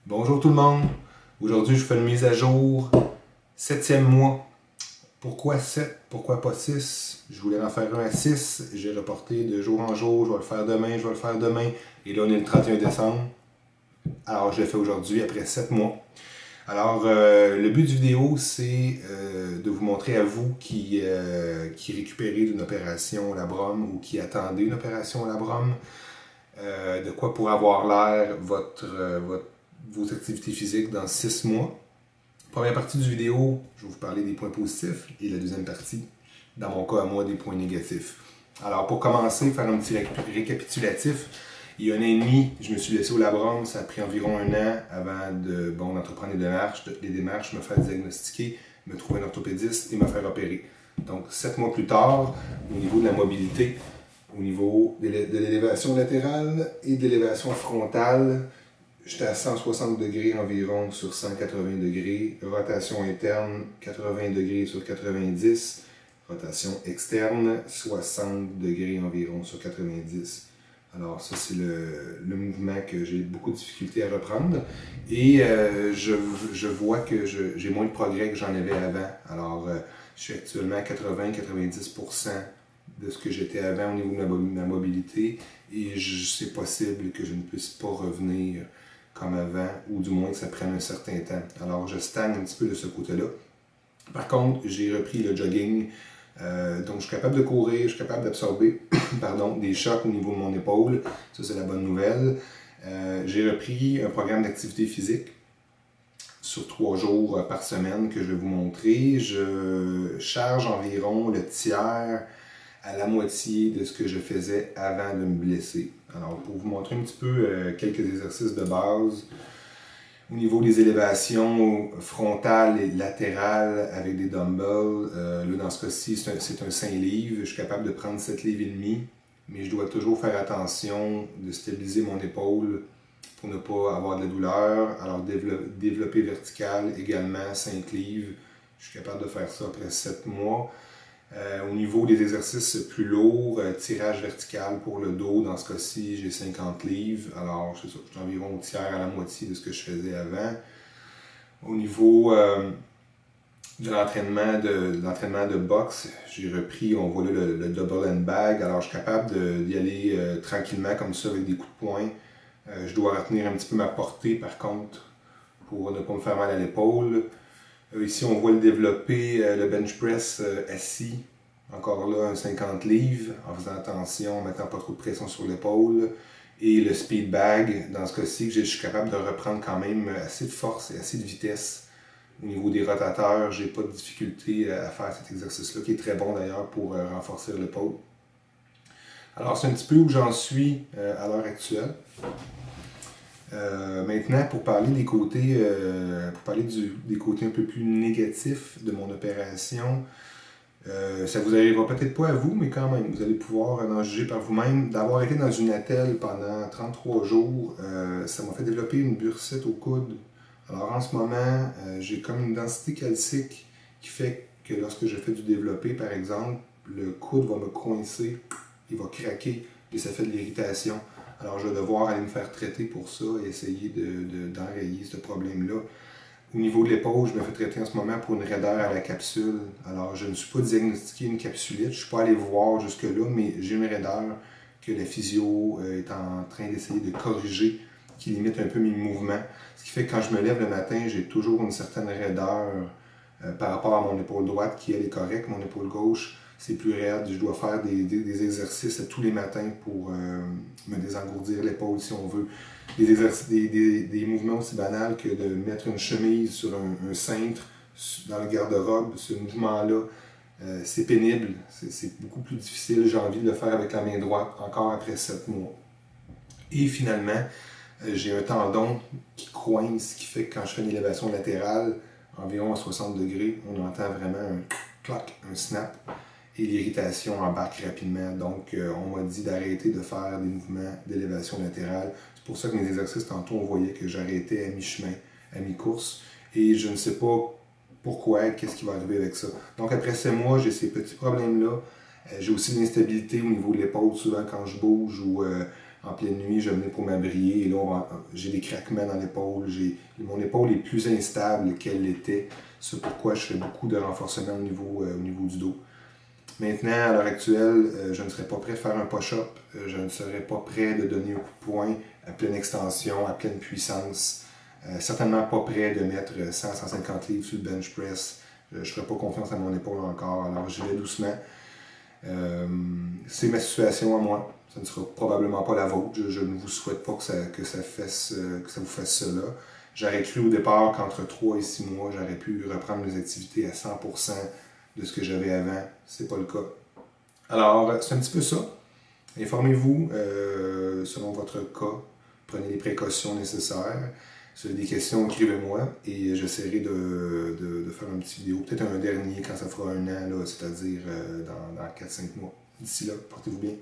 Bonjour tout le monde, aujourd'hui je fais une mise à jour, 7e mois. Pourquoi 7? Pourquoi pas 6? Je voulais en faire un à 6, j'ai reporté de jour en jour, je vais le faire demain, je vais le faire demain. Et là on est le 31 décembre, alors je le fais aujourd'hui après 7 mois. Alors le but du vidéo c'est de vous montrer à vous qui récupérez d'une opération labrum ou qui attendez une opération labrum, de quoi pour avoir l'air vos activités physiques dans 6 mois. Première partie du vidéo, je vais vous parler des points positifs et la deuxième partie, dans mon cas à moi, des points négatifs. Alors pour commencer, faire un petit récapitulatif, il y a un an et demi, je me suis laissé au labrum, ça a pris environ un an avant d'entreprendre les démarches, me faire diagnostiquer, me trouver un orthopédiste et me faire opérer. Donc 7 mois plus tard, au niveau de la mobilité, au niveau de l'élévation latérale et de l'élévation frontale, j'étais à 160 degrés environ sur 180 degrés, rotation interne 80 degrés sur 90, rotation externe 60 degrés environ sur 90. Alors ça c'est le mouvement que j'ai beaucoup de difficulté à reprendre et je vois que j'ai moins de progrès que j'en avais avant. Alors je suis actuellement à 80-90% de ce que j'étais avant au niveau de ma mobilité et c'est possible que je ne puisse pas revenir comme avant, ou du moins que ça prenne un certain temps. Alors je stagne un petit peu de ce côté-là. Par contre, j'ai repris le jogging, donc je suis capable de courir, je suis capable d'absorber des chocs au niveau de mon épaule, ça c'est la bonne nouvelle. J'ai repris un programme d'activité physique sur 3 jours par semaine que je vais vous montrer. Je charge environ le tiers à la moitié de ce que je faisais avant de me blesser. Alors, pour vous montrer un petit peu quelques exercices de base, au niveau des élévations frontales et latérales avec des dumbbells, là dans ce cas-ci, c'est un 5 livres, je suis capable de prendre 7 livres et demi, mais je dois toujours faire attention de stabiliser mon épaule pour ne pas avoir de la douleur. Alors, développer vertical également, 5 livres, je suis capable de faire ça après 7 mois. Au niveau des exercices plus lourds, tirage vertical pour le dos, dans ce cas-ci, j'ai 50 livres. Alors, je suis environ au tiers à la moitié de ce que je faisais avant. Au niveau de l'entraînement de boxe, j'ai repris, on voit là le double hand bag. Alors, je suis capable d'y aller tranquillement comme ça avec des coups de poing. Je dois retenir un petit peu ma portée, par contre, pour ne pas me faire mal à l'épaule. Ici, on voit le développer, le bench press assis, encore là, un 50 livres, en faisant attention, en mettant pas trop de pression sur l'épaule. Et le speed bag, dans ce cas-ci, je suis capable de reprendre quand même assez de force et assez de vitesse. Au niveau des rotateurs, j'ai pas de difficulté à faire cet exercice-là, qui est très bon d'ailleurs pour renforcer l'épaule. Alors, c'est un petit peu où j'en suis à l'heure actuelle. Maintenant, pour parler des côtés, des côtés un peu plus négatifs de mon opération, ça vous arrivera peut-être pas à vous, mais quand même, vous allez pouvoir en juger par vous-même. D'avoir été dans une attelle pendant 33 jours, ça m'a fait développer une bursite au coude. Alors en ce moment, j'ai comme une densité calcique qui fait que lorsque je fais du développé, par exemple, le coude va me coincer, il va craquer et ça fait de l'irritation. Alors, je vais devoir aller me faire traiter pour ça et essayer d'enrayer ce problème-là. Au niveau de l'épaule, je me fais traiter en ce moment pour une raideur à la capsule. Alors, je ne suis pas diagnostiqué une capsulite, je ne suis pas allé voir jusque-là, mais j'ai une raideur que la physio est en train d'essayer de corriger, qui limite un peu mes mouvements. Ce qui fait que quand je me lève le matin, j'ai toujours une certaine raideur par rapport à mon épaule droite, qui elle est correcte. Mon épaule gauche, c'est plus raide. Je dois faire des exercices tous les matins pour me désengourdir l'épaule, si on veut. Des mouvements aussi banals que de mettre une chemise sur un cintre dans le garde-robe. Ce mouvement-là, c'est pénible. C'est beaucoup plus difficile. J'ai envie de le faire avec la main droite, encore après 7 mois. Et finalement, j'ai un tendon qui coince, ce qui fait que quand je fais une élévation latérale, environ à 60 degrés, on entend vraiment un clac, un snap, et l'irritation embarque rapidement. Donc, on m'a dit d'arrêter de faire des mouvements d'élévation latérale. C'est pour ça que mes exercices, tantôt, on voyait que j'arrêtais à mi-chemin, à mi-course, et je ne sais pas pourquoi, qu'est-ce qui va arriver avec ça. Donc, après 7 mois, j'ai ces petits problèmes-là. J'ai aussi de l'instabilité au niveau de l'épaule, souvent quand je bouge ou en pleine nuit, je venais pour m'abrier et là, j'ai des craquements dans l'épaule. Mon épaule est plus instable qu'elle l'était. C'est pourquoi je fais beaucoup de renforcement au niveau du dos. Maintenant, à l'heure actuelle, je ne serais pas prêt à faire un push-up. Je ne serais pas prêt de donner un coup de poing à pleine extension, à pleine puissance. Certainement pas prêt de mettre 100-150 livres sur le bench press. Je ne ferai pas confiance à mon épaule encore, alors j'y vais doucement. C'est ma situation à moi. Ça ne sera probablement pas la vôtre. Je ne vous souhaite pas que ça vous fasse cela. J'aurais cru au départ qu'entre 3 et 6 mois, j'aurais pu reprendre mes activités à 100% de ce que j'avais avant. C'est pas le cas. Alors, c'est un petit peu ça. Informez-vous selon votre cas. Prenez les précautions nécessaires. Si vous avez des questions, écrivez-moi et j'essaierai de faire une petite vidéo. Peut-être un dernier quand ça fera 1 an, c'est-à-dire dans 4-5 mois. D'ici là, portez-vous bien.